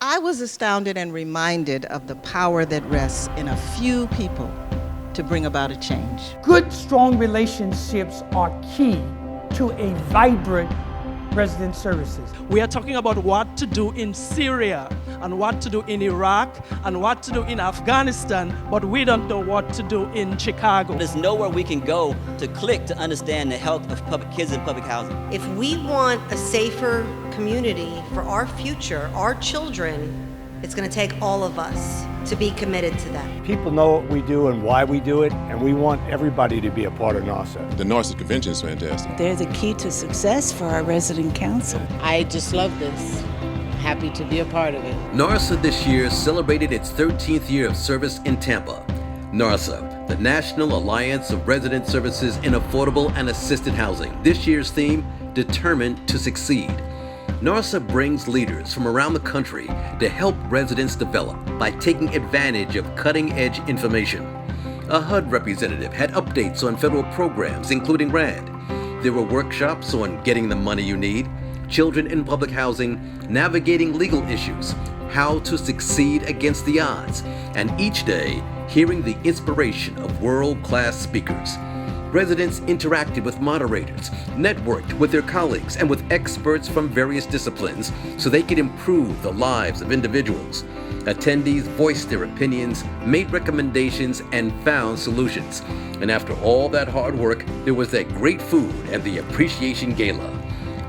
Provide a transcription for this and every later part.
I was astounded and reminded of the power that rests in a few people to bring about a change. Good, strong relationships are key to a vibrant resident services. We are talking about what to do in Syria and what to do in Iraq and what to do in Afghanistan, but we don't know what to do in Chicago. There's nowhere we can go to click to understand the health of kids in public housing. If we want a safer community for our future, our children, it's going to take all of us to be committed to that. People know what we do and why we do it, and we want everybody to be a part of NARSAAH. The NARSAAH Convention is fantastic. They're the key to success for our resident council. I just love this. Happy to be a part of it. NARSAAH this year celebrated its 13th year of service in Tampa. NARSAAH, the National Alliance of Resident Services in Affordable and Assisted Housing. This year's theme, Determined to Succeed. NARSAAH brings leaders from around the country to help residents develop by taking advantage of cutting-edge information. A HUD representative had updates on federal programs, including RAD. There were workshops on getting the money you need, children in public housing, navigating legal issues, how to succeed against the odds, and each day, hearing the inspiration of world-class speakers. Residents interacted with moderators, networked with their colleagues, and with experts from various disciplines so they could improve the lives of individuals. Attendees voiced their opinions, made recommendations, and found solutions. And after all that hard work, there was that great food and the appreciation gala.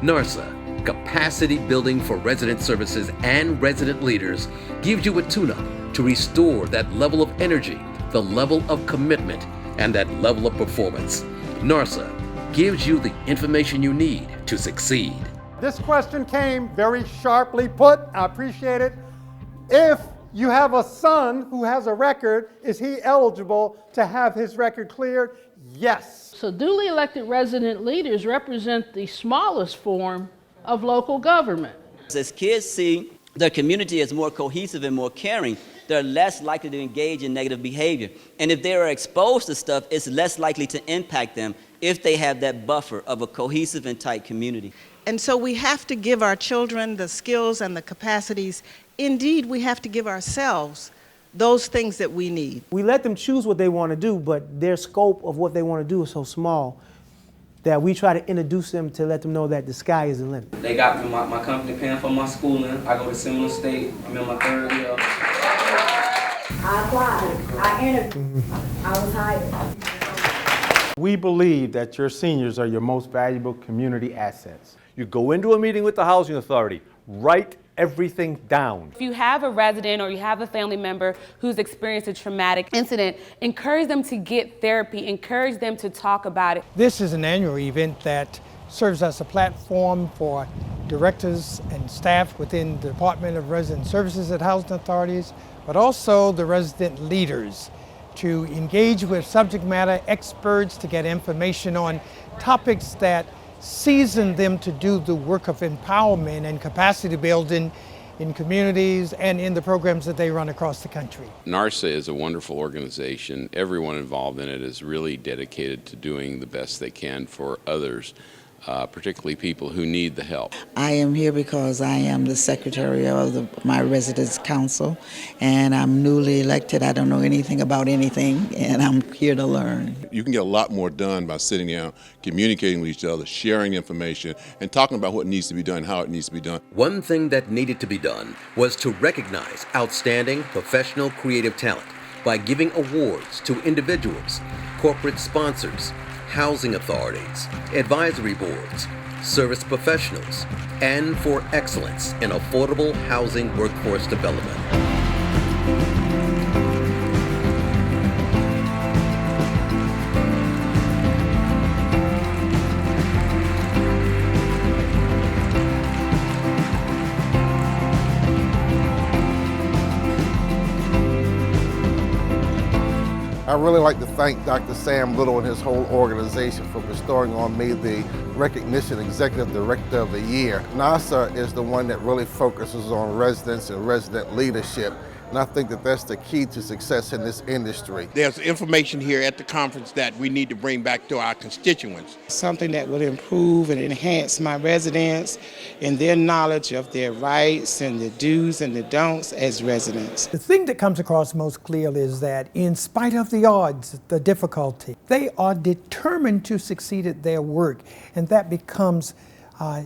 NARSAAH, capacity building for resident services and resident leaders, gives you a tune-up to restore that level of energy, the level of commitment, and that level of performance. NARSAAH gives you the information you need to succeed. This question came very sharply put. I appreciate it. If you have a son who has a record, is he eligible to have his record cleared? Yes. So duly elected resident leaders represent the smallest form of local government. As kids see their community as more cohesive and more caring, they're less likely to engage in negative behavior. And if they are exposed to stuff, it's less likely to impact them if they have that buffer of a cohesive and tight community. And so we have to give our children the skills and the capacities. Indeed, we have to give ourselves those things that we need. We let them choose what they want to do, but their scope of what they want to do is so small that we try to introduce them to let them know that the sky is the limit. They got me my company paying for my schooling. I go to Seminole State. I'm in my 3rd year. I applied. I interviewed. I was hired. We believe that your seniors are your most valuable community assets. You go into a meeting with the Housing Authority, write everything down. If you have a resident or you have a family member who's experienced a traumatic incident, encourage them to get therapy, encourage them to talk about it. This is an annual event that serves as a platform for directors and staff within the Department of Resident Services at Housing Authorities, but also the resident leaders to engage with subject matter experts to get information on topics that season them to do the work of empowerment and capacity building in communities and in the programs that they run across the country. NARSAAH is a wonderful organization. Everyone involved in it is really dedicated to doing the best they can for others, particularly people who need the help. I am here because I am the secretary of my residence council, and I'm newly elected. I don't know anything about anything, and I'm here to learn. You can get a lot more done by sitting down, communicating with each other, sharing information, and talking about what needs to be done, how it needs to be done. One thing that needed to be done was to recognize outstanding professional creative talent by giving awards to individuals, corporate sponsors, housing authorities, advisory boards, service professionals, and for excellence in affordable housing workforce development. I really like to thank Dr. Sam Little and his whole organization for bestowing on me the recognition Executive Director of the Year. NARSAAH is the one that really focuses on residents and resident leadership, And I think that that's the key to success in this industry. There's information here at the conference that we need to bring back to our constituents. Something that will improve and enhance my residents in their knowledge of their rights and the do's and the don'ts as residents. The thing that comes across most clearly is that in spite of the odds, the difficulty, they are determined to succeed at their work, and that becomes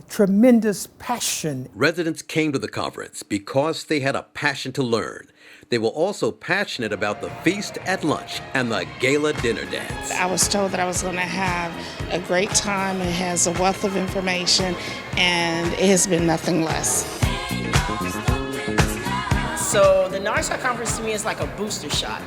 tremendous passion. Residents came to the conference because they had a passion to learn. They were also passionate about the feast at lunch and the gala dinner dance. I was told that I was going to have a great time. It has a wealth of information, and it has been nothing less. So the NARSAAH conference to me is like a booster shot.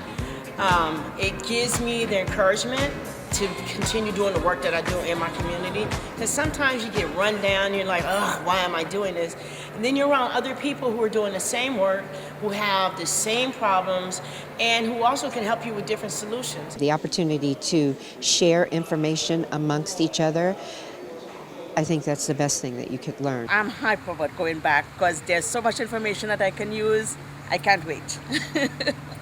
It gives me the encouragement to continue doing the work that I do in my community. Because sometimes you get run down, you're like, oh, why am I doing this? And then you're around other people who are doing the same work, who have the same problems, and who also can help you with different solutions. The opportunity to share information amongst each other, I think that's the best thing that you could learn. I'm hyped about going back because there's so much information that I can use. I can't wait.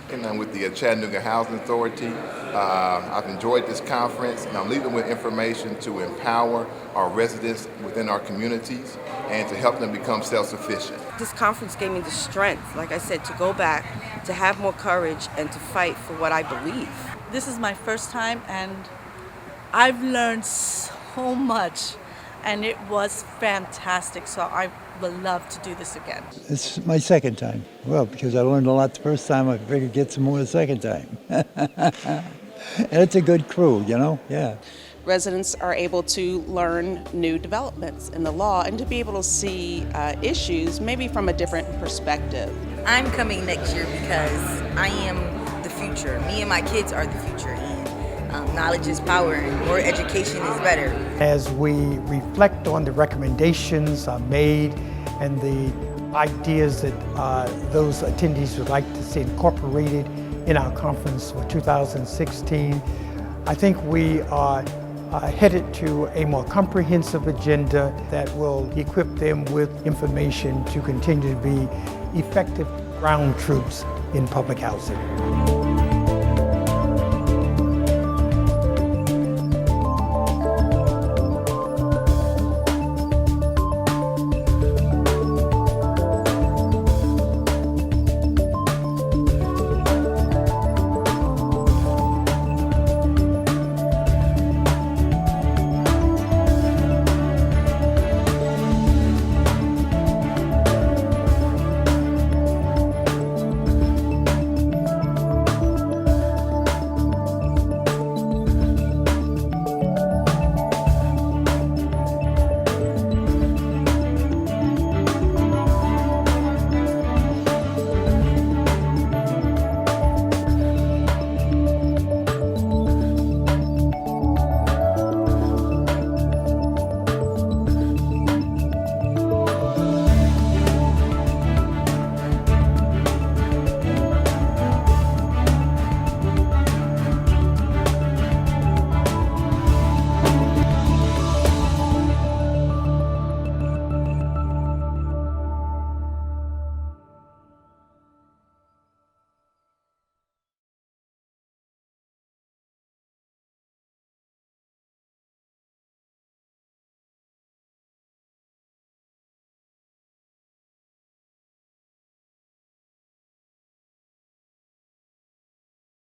And I'm with the Chattanooga Housing Authority. I've enjoyed this conference, and I'm leaving with information to empower our residents within our communities and to help them become self-sufficient. This conference gave me the strength, like I said, to go back, to have more courage, and to fight for what I believe. This is my first time, and I've learned so much, and it was fantastic, so I would love to do this again. It's my second time. Well, because I learned a lot the first time, I figured get some more the second time. And it's a good crew, you know, yeah. Residents are able to learn new developments in the law and to be able to see issues maybe from a different perspective. I'm coming next year because I am the future. Me and my kids are the future. Knowledge is power, and more education is better. As we reflect on the recommendations made and the ideas that those attendees would like to see incorporated in our conference for 2016, I think we are headed to a more comprehensive agenda that will equip them with information to continue to be effective ground troops in public housing.